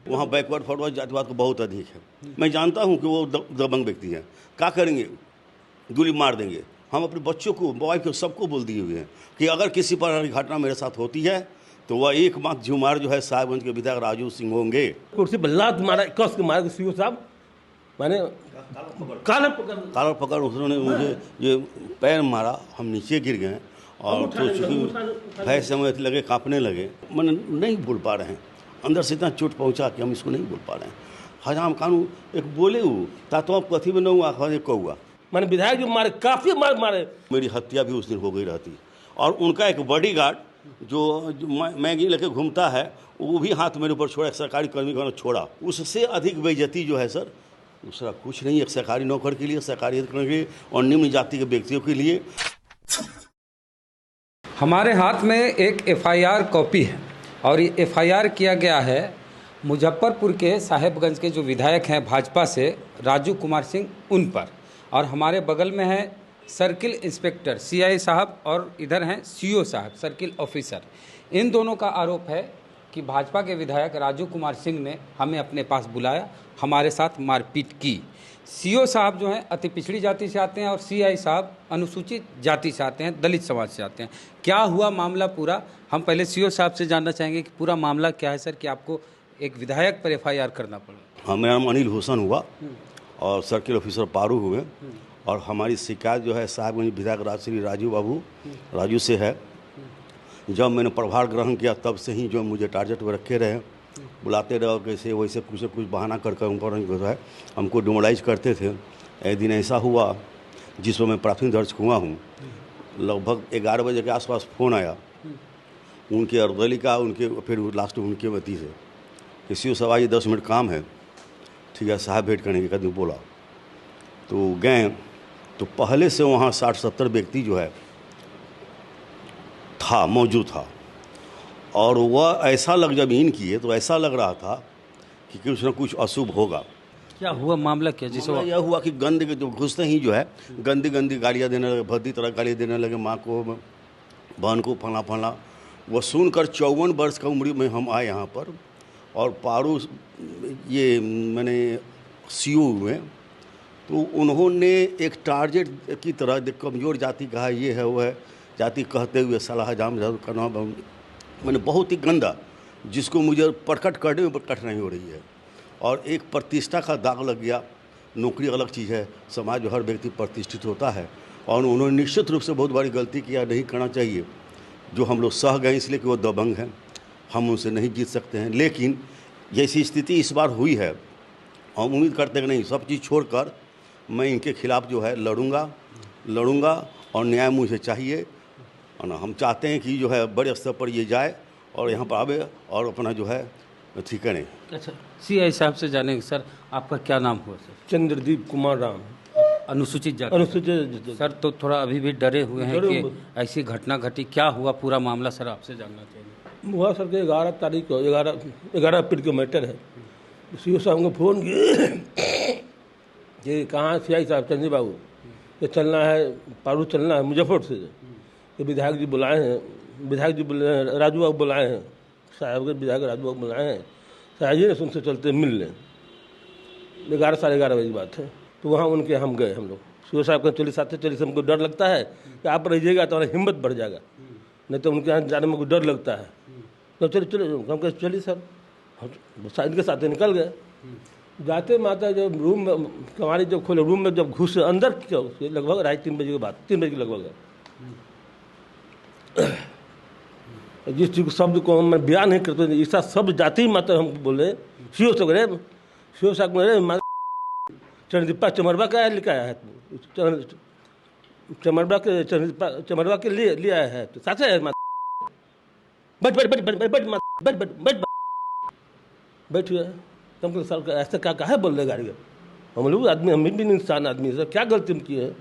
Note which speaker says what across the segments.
Speaker 1: वहाँ backward forward जातिवाद को बहुत अधिक है। मैं जानता हूँ कि वो दबंग व्यक्ति हैं, क्या करेंगे, गोली मार देंगे। हम अपने बच्चों को, वाइफ को, सबको बोल दिए हुए हैं कि अगर किसी प्रकार की घटना मेरे साथ होती है तो वह एकमात्र जुमार जो है साहिबगंज के विधायक राजू सिंह होंगे।
Speaker 2: कुर्सी बल्ला मारा कस के मार के सीओ साहब मैंने
Speaker 1: कालर पकड़ उन्होंने मुझे ये पैर मारा, हम नीचे गिर गए और तो चूँकि भय समय लगे, काँपने लगे, मैंने नहीं बोल पा रहे हैं। अंदर से इतना चोट पहुंचा कि हम इसको नहीं बोल पा रहे हैं। हजाम कानू एक बोले वो तातो आप कथी में न हुआ कहूँगा
Speaker 2: मैंने विधायक जो मारे काफ़ी मारे।
Speaker 1: मेरी हत्या भी उस दिन हो गई रहती। और उनका एक बॉडीगार्ड जो मैगी लेके घूमता है वो भी हाथ मेरे ऊपर छोड़ा, एक सरकारी कर्मी को छोड़ा। उससे अधिक बेइज्जती जो है सर दूसरा कुछ नहीं, एक सरकारी नौकर के लिए, सरकारी अधिकारी के लिए और निम्न जाति के व्यक्तियों के लिए।
Speaker 3: हमारे हाथ में एक एफआईआर कॉपी है और ये एफआईआर किया गया है मुजफ्फरपुर के साहेबगंज के जो विधायक हैं भाजपा से राजू कुमार सिंह उन पर, और हमारे बगल में है सर्किल इंस्पेक्टर सीआई साहब और इधर हैं सीओ साहब सर्किल ऑफिसर। इन दोनों का आरोप है कि भाजपा के विधायक राजू कुमार सिंह ने हमें अपने पास बुलाया, हमारे साथ मारपीट की। सीओ साहब जो हैं अति पिछड़ी जाति से आते हैं और सीआई साहब अनुसूचित जाति से आते हैं, दलित समाज से आते हैं। क्या हुआ मामला पूरा, हम पहले सीओ साहब से जानना चाहेंगे कि पूरा मामला क्या है सर कि आपको एक विधायक पर एफआईआर करना पड़ा।
Speaker 1: हाँ, मेरा नाम अनिल हुसैन हुआ और सर्किल ऑफिसर पारू हुए और हमारी शिकायत जो है साहबगंज विधायक श्री राजू बाबू राजू से है। जब मैंने प्रभार ग्रहण किया तब से ही जो मुझे टारगेट में रखे रहे, बुलाते रहो कैसे वैसे कुछ बहाना कर जो है हमको डिमोलाइज करते थे। एक दिन ऐसा हुआ जिसमें मैं प्राथमिक दर्ज हुआ हूँ। लगभग 11 बजे के आसपास फ़ोन आया उनके अर्दली का, उनके फिर लास्ट उनके वती से किसी सब आइए 10 मिनट काम है, ठीक है साहब भेंट करने के कदम बोला। तो गए तो पहले से वहाँ 60-70 व्यक्ति जो है मौजूद था और वह ऐसा जब इन किए तो ऐसा लग रहा था कि कुछ न कुछ अशुभ होगा।
Speaker 3: क्या हुआ मामला क्या जिसे
Speaker 1: यह हुआ कि गंदे जो घुसते ही जो है गंदी गालियाँ देने लगे, भद्दी तरह गालियाँ देने लगे, माँ को बहन को फला। वह सुनकर 54 वर्ष का उम्र में हम आए यहाँ पर और पारू ये मैंने सीओ हुए तो उन्होंने एक टारगेट की तरह कमज़ोर जाति कहा, ये है वो है जाति कहते हुए सलाह जाम करना मैंने बहुत ही गंदा, जिसको मुझे प्रकट करने में कठिनाई हो रही है और एक प्रतिष्ठा का दाग लग गया। नौकरी अलग चीज़ है, समाज में हर व्यक्ति प्रतिष्ठित होता है और उन्होंने निश्चित रूप से बहुत बड़ी गलती किया, नहीं करना चाहिए। जो हम लोग सह गए इसलिए कि वो दबंग हैं, हम उनसे नहीं जीत सकते हैं। लेकिन जैसी स्थिति इस बार हुई है हम उम्मीद करते हैं कि नहीं, सब चीज़ छोड़कर मैं इनके खिलाफ़ जो है लड़ूंगा और न्याय मुझे चाहिए। और हम चाहते हैं कि जो है बड़े स्तर पर ये जाए और यहाँ पर आवे और अपना जो है ठीक करें।
Speaker 3: अच्छा, सीआई साहब से जानेंगे सर आपका क्या नाम हुआ सर?
Speaker 2: चंद्रदीप कुमार राम,
Speaker 3: अनुसूचित जाति।
Speaker 2: अनुसूचित
Speaker 3: सर तो थोड़ा अभी भी डरे हुए हैं कि ऐसी घटना घटी, क्या हुआ पूरा मामला सर आपसे जानना चाहिए।
Speaker 2: हुआ सर के 11 तारीख को 11 अप्रैल का मैटर है। सीओ साहब को फ़ोन किए कि कहाँ सीआई साहब चंद्री बाबू ये चलना है, पारू चलना है मुजफ्फरपुर से। ये विधायक जी बुलाए हैं, विधायक जी बुलाए, राजू बाबू बुलाए हैं, साहबगंज विधायक राजू बाबू बुलाए हैं, साहब जी ने उनसे चलते मिल लें। 11 साढ़े 11 बजे की बात है। तो वहाँ उनके हम गए, हम लोग सीओ साहब का चलिए साथ चलिए, हमको डर लगता है कि आप रहिएगा तो हमारा हिम्मत बढ़ जाएगा, नहीं तो उनके यहाँ जाने में डर लगता है। तो चलिए हम कहे चलिए सर, इनके साथ निकल गए। जाते माता जब रूम में हमारी जब खोले, रूम में जब घुसे अंदर क्या लगभग 2:30-3 बजे के बाद, 3 बजे के लगभग जिस चीज़ शब्द को मैं बयान नहीं करते ऐसा शब्द जाति ही मात्र हमको बोले। सीओ साहब मेरे चरणदीपा चमरवा का लिखा है, चमरवा के लिए आया है तो साथ है बैठ गया। तुमको सर ऐसा क्या कहा बोल रहे गाड़ी, हम लोग आदमी, हम भी इंसान आदमी सर, क्या गलती हम किए हैं?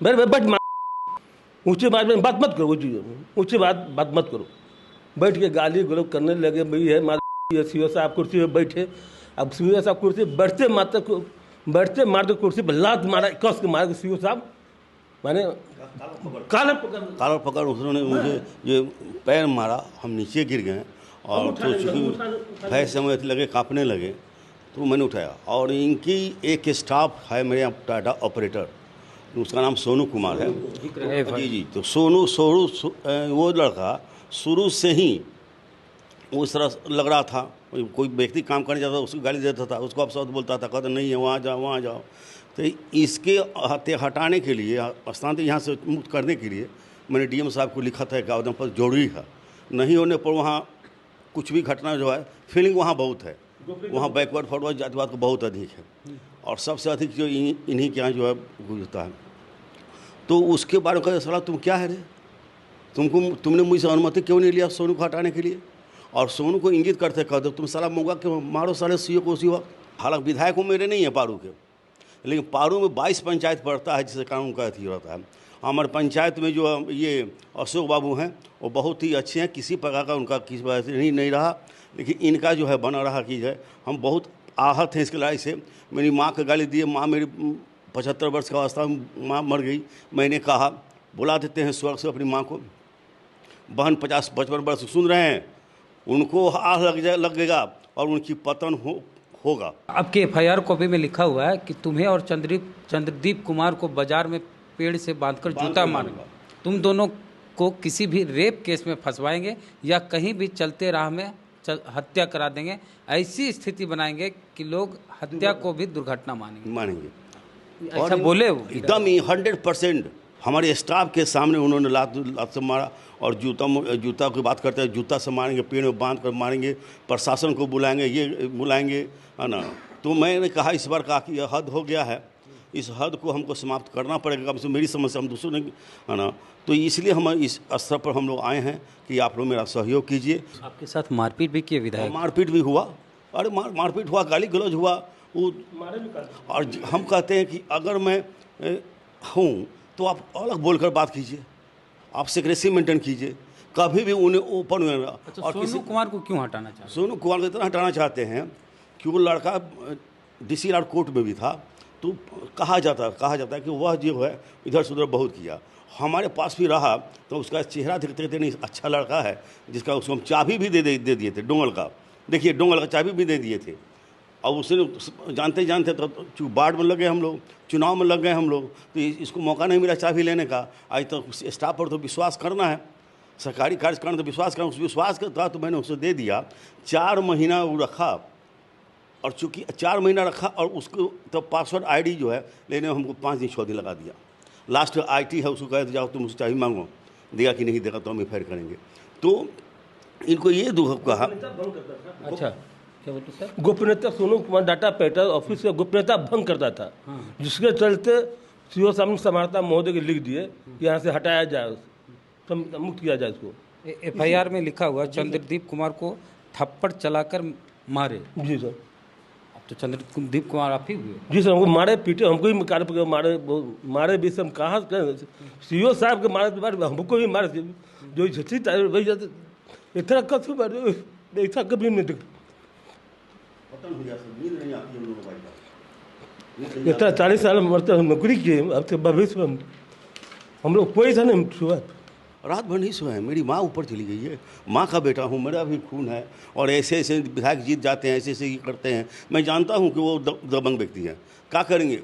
Speaker 2: बैठ ऊँचे बात में बात मत करो, ऊँची बात मत करो। बैठ के गाली गलौज करने लगे, भाई है मार सीओ साहब कुर्सी पे बैठे। अब सीओ साहब कुर्सी पे बैठते मारते कुर्सी पर लात मारा, कस के मार के सीओ साहब माने कालर
Speaker 1: पकड़ उन्होंने मुझे ये पैर मारा, हम नीचे गिर गए और तो चूँकि भय समय लगे, कांपने लगे, तो मैंने उठाया। और इनकी एक स्टाफ है मेरे यहाँ टाटा ऑपरेटर, उसका नाम सोनू कुमार है। जी। तो सोनू वो लड़का शुरू से ही उस तरह लग रहा था, कोई व्यक्ति काम करने जाता था उसको गाली देता था, उसको अपशब्द बोलता था, कहता नहीं है वहाँ जाओ। तो इसके हटाने के लिए, स्थानांतरित यहाँ से मुक्त करने के लिए मैंने डीएम साहब को लिखा था कि आवेदन पत्र जरूरी है। नहीं होने पर वहाँ कुछ भी घटना जो है, फीलिंग वहाँ बहुत है, वहाँ बैकवर्ड फॉरवर्ड जातिवाद को बहुत अधिक है और सबसे अधिक जो इन्हीं के यहाँ जो है गुजरता है। तो उसके बारे में सलाह तुम क्या है रे, तुमने मुझसे अनुमति क्यों नहीं लिया सोनू को हटाने के लिए? और सोनू को इंगित करते कह दो तुम साला मौका क्यों मारो साले सीओ को उसी वक्त। हालांकि विधायक मेरे नहीं है पारू के, लेकिन पारू में 22 पंचायत पड़ता है जिससे कानून का अथी रहता है। हमारे पंचायत में जो ये अशोक बाबू हैं वो बहुत ही अच्छे हैं, किसी प्रकार का उनका किसी वजह से नहीं रहा, लेकिन इनका जो है बना रहा कि है। हम बहुत आहत हैं इसकी लड़ाई से। मेरी माँ को गाली दिए, माँ मेरी 75 वर्ष का अवस्था में माँ मर गई। मैंने कहा बुला देते हैं स्वर्ग से अपनी माँ को। बहन 50-55 वर्ष सुन रहे हैं, उनको आह लगेगा और उनकी पतन होगा।
Speaker 3: आपके एफआईआर कॉपी में लिखा हुआ है कि तुम्हें और चंद्रदीप कुमार को बाजार में पेड़ से बांधकर जूता मारेंगे, तुम दोनों को किसी भी रेप केस में फंसवाएंगे या कहीं भी चलते राह में हत्या करा देंगे। ऐसी स्थिति बनाएंगे कि लोग हत्या को भी दुर्घटना मानेंगे। ऐसा बोले
Speaker 1: एकदम 100%। हमारे स्टाफ के सामने उन्होंने लात से मारा और जूता की बात करते हैं, जूता से मारेंगे, पेड़ में बांध कर मारेंगे, प्रशासन को बुलाएंगे, ये बुलाएंगे, है ना। तो मैंने कहा इस बार कहा कि यह हद हो गया है, इस हद को हमको समाप्त करना पड़ेगा। कम से मेरी समस्या हम दूसरों ने, है ना। तो इसलिए हम इस स्तर पर हम लोग आए हैं कि आप लोग मेरा सहयोग कीजिए।
Speaker 3: आपके साथ मारपीट भी किए विधायक?
Speaker 1: मारपीट भी हुआ, अरे मारपीट हुआ, गाली गलौज हुआ वो। और हम कहते हैं कि अगर मैं हूँ तो आप अलग बोलकर बात कीजिए, आप सेक्रेसी मेंटेन कीजिए, कभी भी उन्हें ओपन में।
Speaker 3: अच्छा, और सोनू कुमार को क्यों हटाना चाहते हैं?
Speaker 1: सोनू कुमार को इतना हटाना चाहते हैं कि वो लड़का डीसी लाड कोर्ट में भी था, तो कहा जाता है कि वह जो है इधर से उधर बहुत किया। हमारे पास भी रहा तो उसका चेहरा देखते थे, नहीं अच्छा लड़का है, जिसका उसको हम चाबी भी दे दिए थे डोंगल का। देखिए डोंगल का चाबी भी दे दिए थे। और उसने जानते तो बाढ़ में लग गए हम लोग, चुनाव में लग गए हम लोग, तो इसको मौका नहीं मिला चाबी लेने का। आज तक स्टाफ पर तो विश्वास करना है, सरकारी कार्यक्रम तो विश्वास करना, उस विश्वास का था तो मैंने उसे दे दिया। 4 महीना वो रखा, और चूँकि 4 महीना रखा और उसको तो पासवर्ड आईडी जो है लेने में हमको 5 दिन 6 दिन लगा दिया। लास्ट आईटी है, उसको कह जाओ तुम उससे चाबी मांगो, देगा कि नहीं देगा तो हम एफआईआर करेंगे। तो इनको ये दुख कहा।
Speaker 3: अच्छा, क्या बोलते सर?
Speaker 2: गोपनीयता, Sonu Kumar data pattern office का गोपनीयता भंग करता था, जिसके चलते सीओ साहब समारता महोदय के लिख दिए कि यहाँ से हटाया जाए, मुक्त किया जाए इसको।
Speaker 3: एफआईआर में लिखा हुआ चंद्रदीप कुमार को थप्पड़ चलाकर मारे।
Speaker 2: जी सर।
Speaker 3: तो चंद्रदीप कुमार आप ही हुए?
Speaker 2: जी सर, हमको मारे पीटे, हमको भी कार्य मारे भी। सब कहाँ सीओ साहब के मारे बाद हमको भी मारे, जो इतना कभी ऐसा कभी नहीं दिखा। इतना 40 साल मरते हम नौकरी किए, अब तो भविष्य में हम लोग कोई था नहीं सुबह
Speaker 1: रात भर नहीं सोए हैं। मेरी माँ ऊपर चली गई है, माँ का बेटा हूँ, मेरा भी खून है। और ऐसे ऐसे विधायक जीत जाते हैं, ऐसे ऐसे ही करते हैं। मैं जानता हूँ कि वो दबंग व्यक्ति हैं, क्या करेंगे,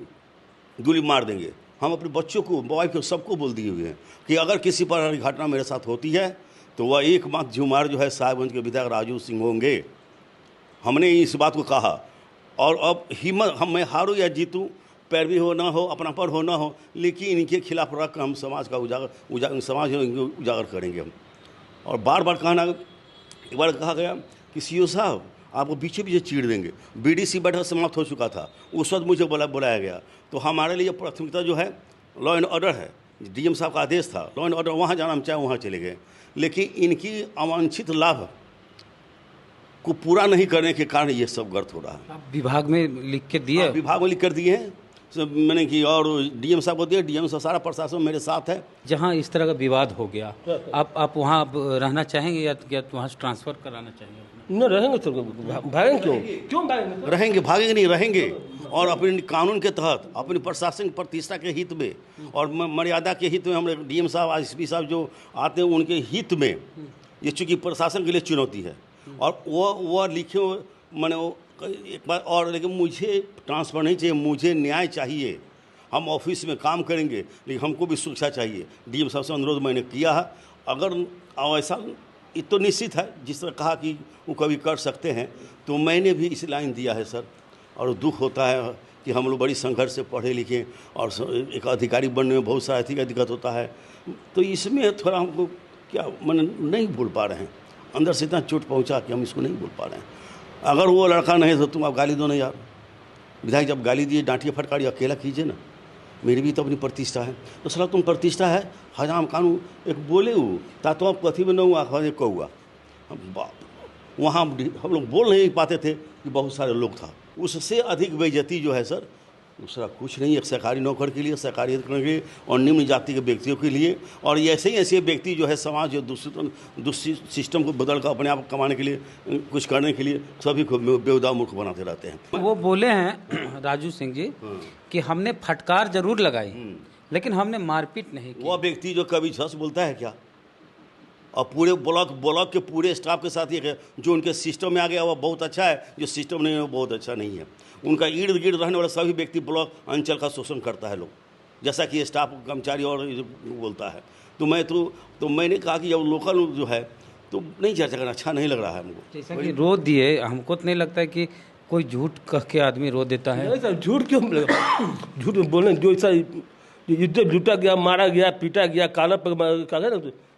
Speaker 1: गोली मार देंगे। हम अपने बच्चों को, वाइफ को, सबको बोल दिए हुए हैं कि अगर किसी पर घटना मेरे साथ होती है तो वह एकमात्र जुमार जो है साहिबगंज के विधायक राजू सिंह होंगे। हमने इस बात को कहा। और अब हिम्मत, मैं हारूँ या जीतूँ, पैरवी हो ना हो, अपना पर हो ना हो, लेकिन इनके खिलाफ रख हम समाज का समाज उजागर करेंगे हम। और बार बार कहना, एक बार कहा गया कि सीओ साहब आपको पीछे पीछे चीड़ देंगे। बीडीसी बैठक समाप्त हो चुका था, उस वक्त मुझे बुलाया गया। तो हमारे लिए प्राथमिकता जो है लॉ एंड ऑर्डर है, डीएम साहब का आदेश था लॉ एंड ऑर्डर, वहाँ जाना हम चाहे वहाँ चले गए। लेकिन इनकी अवांछित लाभ को पूरा नहीं करने के कारण ये सब गर्त हो रहा है।
Speaker 3: विभाग में लिख के दिए?
Speaker 1: विभाग में लिख कर दिए हैं मैंने कि और डीएम साहब को दिया, डीएम साहब सारा प्रशासन मेरे साथ है।
Speaker 3: जहाँ इस तरह का विवाद हो गया, आप वहाँ अब रहना चाहेंगे या वहाँ से ट्रांसफ़र कराना चाहेंगे?
Speaker 2: न रहेंगे तो भागेंगे क्यों भागेंगे?
Speaker 1: रहेंगे, भागेंगे नहीं, रहेंगे। और अपने कानून के तहत, अपनी प्रशासनिक प्रतिष्ठा के हित में और मर्यादा के हित में हम डीएम साहब, एसपी साहब जो आते हैं उनके हित में, ये चूँकि प्रशासन के लिए चुनौती है। और वो लिखे मैंने एक बार और, लेकिन मुझे ट्रांसफ़र नहीं चाहिए, मुझे न्याय चाहिए। हम ऑफिस में काम करेंगे लेकिन हमको भी सुरक्षा चाहिए। डीएम साहब से अनुरोध मैंने किया है। अगर ऐसा ये तो निश्चित है, जिस तरह कहा कि वो कभी कर सकते हैं, तो मैंने भी इस लाइन दिया है सर। और दुख होता है कि हम लोग बड़ी संघर्ष से पढ़े लिखे और एक अधिकारी बनने में बहुत सारा का दिक्कत होता है। तो इसमें थोड़ा हमको क्या मैंने नहीं बोल पा रहे हैं, अंदर से इतना चोट पहुंचा कि हम इसको नहीं बोल पा रहे हैं। अगर वो लड़का नहीं तो तुम आप गाली दो ना यार। विधायक जब गाली दिए, डांटिए फटकारिए, अकेला कीजिए ना, मेरी भी तो अपनी प्रतिष्ठा है। तो सला तुम प्रतिष्ठा है, हजाम कानून एक बोले वो ता तो आप कथी में न हुआ कहुआ। वहाँ हम लोग बोल नहीं पाते थे कि बहुत सारे लोग था। उससे अधिक बेइज्जती जो है सर, दूसरा कुछ नहीं। एक सरकारी नौकर के लिए, सरकारी अधिकारी के लिए और निम्न जाति के व्यक्तियों के लिए। और ऐसे ही ऐसे व्यक्ति जो है समाज जो दूसरी सिस्टम को बदल कर अपने आप कमाने के लिए, कुछ करने के लिए सभी को बेहुदा मूर्ख बनाते रहते हैं।
Speaker 3: वो बोले हैं राजू सिंह जी कि हमने फटकार जरूर लगाई लेकिन हमने मारपीट नहीं की।
Speaker 1: वो व्यक्ति जो कभी झस बोलता है क्या? और पूरे ब्लॉक के पूरे स्टाफ के साथ ये जो उनके सिस्टम में आ गया वो बहुत अच्छा है, जो सिस्टम नहीं है वो बहुत अच्छा नहीं है। उनका इर्द गिर्द रहने वाला सभी व्यक्ति ब्लॉक अंचल का शोषण करता है लोग, जैसा कि स्टाफ कर्मचारी और बोलता है। तो मैंने कहा कि जब लोकल जो है तो नहीं चर्चा करना अच्छा नहीं लग रहा है हमको।
Speaker 3: जैसा कि रो दिए, हमको तो नहीं लगता है कि कोई झूठ कह के आदमी रो देता है।
Speaker 2: नहीं सर, झूठ क्यों झूठ बोले? जो ऐसा इज्जत लूटा गया, मारा गया, पीटा गया, काला कहा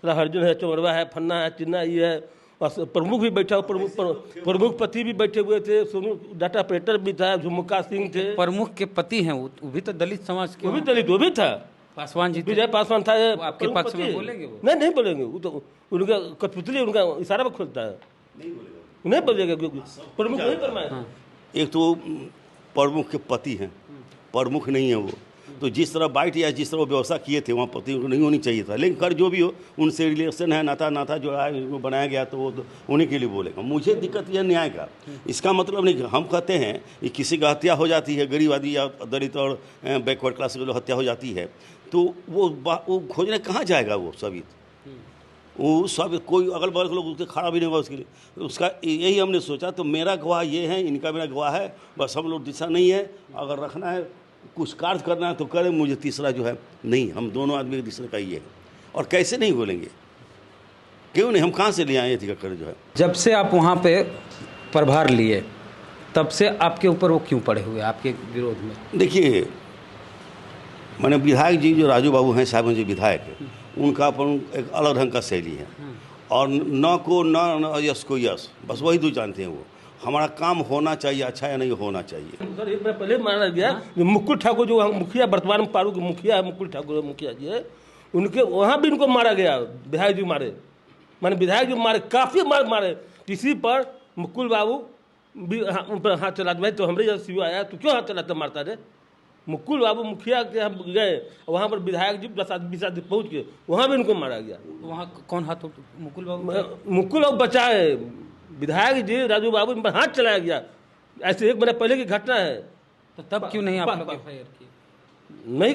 Speaker 2: ना हरजुन है, चमरवा है, फन्ना है, चिन्ना ये है। और प्रमुख भी बैठा, प्रमुख पति भी बैठे हुए थे, सोनू डाटा ऑपरेटर भी था, झुमका सिंह थे।
Speaker 3: प्रमुख के पति हैं वो भी तो दलित समाज के,
Speaker 2: वो भी दलित, वो भी था।
Speaker 3: पासवान जी,
Speaker 2: विजय पासवान था।
Speaker 3: आपके पक्ष में बोलेंगे वो?
Speaker 2: नहीं बोलेंगे, वो तो उनका कठपुतली उनका इशारा पर खोलता है, नहीं बोलेगा क्योंकि प्रमुख नहीं फरमाया।
Speaker 1: एक तो प्रमुख के पति हैं, प्रमुख नहीं है वो। तो जिस तरह बाइट या जिस तरह वो व्यवस्था किए थे वहाँ पति को नहीं होनी चाहिए था। लेकिन कर जो भी हो, उनसे रिलेशन है, नाता जो है वो बनाया गया, तो वो तो उन्हीं के लिए बोलेगा। मुझे दिक्कत यह न्याय का, इसका मतलब नहीं कि हम कहते हैं कि किसी का हत्या हो जाती है, गरीब आदमी या दलित और बैकवर्ड क्लास की हत्या हो जाती है, तो वो खोजने कहाँ जाएगा? वो सभी वो सब कोई अगल बगल के लोग उसके खड़ा भी नहीं होगा उसके लिए। उसका यही हमने सोचा। तो मेरा गवाह ये है, इनका मेरा गवाह है, बस हम लोग दिशा नहीं है। अगर रखना है, कुछ कार्य करना है तो करें। मुझे तीसरा जो है नहीं, हम दोनों आदमी के तीसरा का ही है। और कैसे नहीं बोलेंगे, क्यों नहीं, हम कहाँ से ले आए थे कर जो है।
Speaker 3: जब से आप वहाँ पे प्रभार लिए तब से आपके ऊपर वो क्यों पड़े हुए आपके विरोध में?
Speaker 1: देखिए, मैंने विधायक जी जो राजू बाबू हैं, साहब जी विधायक, उनका अपन एक अलग ढंग का शैली है। और न को न यश को यश, बस वही दो जानते हैं। वो हमारा काम होना चाहिए अच्छा या नहीं होना चाहिए।
Speaker 2: सर एक बार पहले माना गया, मुकुल ठाकुर जो मुखिया, वर्तमान में पारू के मुखिया है, मुकुल ठाकुर मुखिया जी है, उनके वहाँ भी इनको मारा गया। विधायक जी मारे, माने विधायक जी मारे, काफ़ी मारे। इसी पर मुकुल बाबू भी उन पर हाथ चलाते, भाई तो हमारे यहाँ सीओ आया तो क्यों हाथ चलाते मारता रे? मुकुल बाबू मुखिया के हम गए, वहाँ पर विधायक जी 10 आदमी 20 आदमी पहुँच गए, वहाँ भी इनको मारा गया।
Speaker 3: वहाँ कौन हाथ? मुकुल
Speaker 2: बाबू बचाए, विधायक जी राजू बाबू इन पर हाथ चलाया गया। ऐसे 1 महीना पहले की घटना है।
Speaker 3: तो तब क्यों नहीं आप लोग एफआईआर की?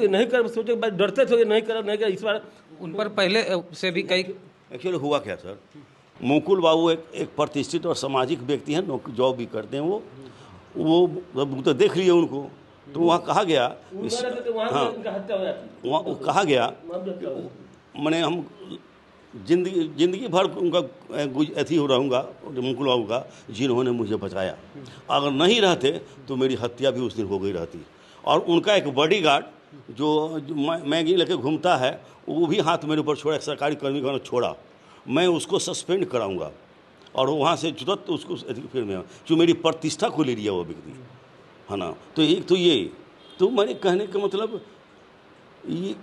Speaker 2: नहीं कर सोचे, डरते थे, नहीं कर। इस बार
Speaker 3: उन पर पहले से भी कई
Speaker 1: एक्चुअली हुआ क्या सर, मुकुल बाबू एक प्रतिष्ठित और सामाजिक व्यक्ति हैं, जॉब भी करते हैं। वो तो देख लिए उनको, तो वहाँ कहा गया, वहाँ कहा गया मैंने हम जिंदगी भर उनका अथी हो रहूँगा मुकुल बाबू का, जिन्होंने मुझे बचाया। अगर नहीं रहते तो मेरी हत्या भी उस दिन हो गई रहती। और उनका एक बॉडीगार्ड जो मैगी लेके घूमता है, वो भी हाथ मेरे ऊपर छोड़ा, एक सरकारी कर्मी का छोड़ा। मैं उसको सस्पेंड कराऊंगा और वहाँ से तुरंत उसको फिर मैं, जो मेरी प्रतिष्ठा को ले लिया वो व्यक्ति, है ना। तो एक तो ये, तो मैंने कहने का मतलब ये,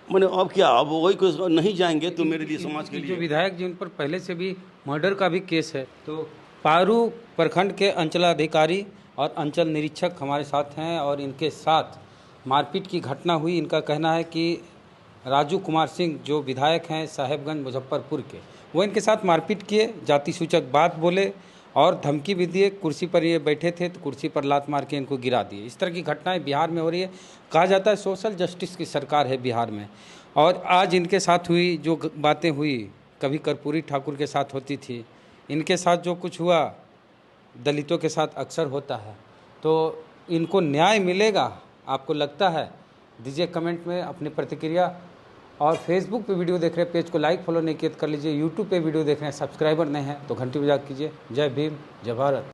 Speaker 1: मैंने अब क्या, अब वही को नहीं जाएंगे तो मेरे लिए, समाज के लिए।
Speaker 3: जो विधायक जी उन पर पहले से भी मर्डर का भी केस है। तो पारू प्रखंड के अंचलाधिकारी और अंचल निरीक्षक हमारे साथ हैं और इनके साथ मारपीट की घटना हुई। इनका कहना है कि राजू कुमार सिंह जो विधायक हैं साहेबगंज मुजफ्फरपुर के, वो इनके साथ मारपीट किए, जाति सूचक बात बोले और धमकी भी दिए। कुर्सी पर ये बैठे थे तो कुर्सी पर लात मार के इनको गिरा दिए। इस तरह की घटनाएं बिहार में हो रही है। कहा जाता है सोशल जस्टिस की सरकार है बिहार में। और आज इनके साथ हुई जो बातें हुई, कभी कर्पूरी ठाकुर के साथ होती थी, इनके साथ जो कुछ हुआ दलितों के साथ अक्सर होता है। तो इनको न्याय मिलेगा, आपको लगता है? दीजिए कमेंट में अपनी प्रतिक्रिया। और फेसबुक पे वीडियो देख रहे हैं, पेज को लाइक फॉलो नहीं किया तो कर लीजिए। यूट्यूब पे वीडियो देख रहे हैं, सब्सक्राइबर नहीं है तो घंटी बजा कीजिए। जय भीम, जय भारत।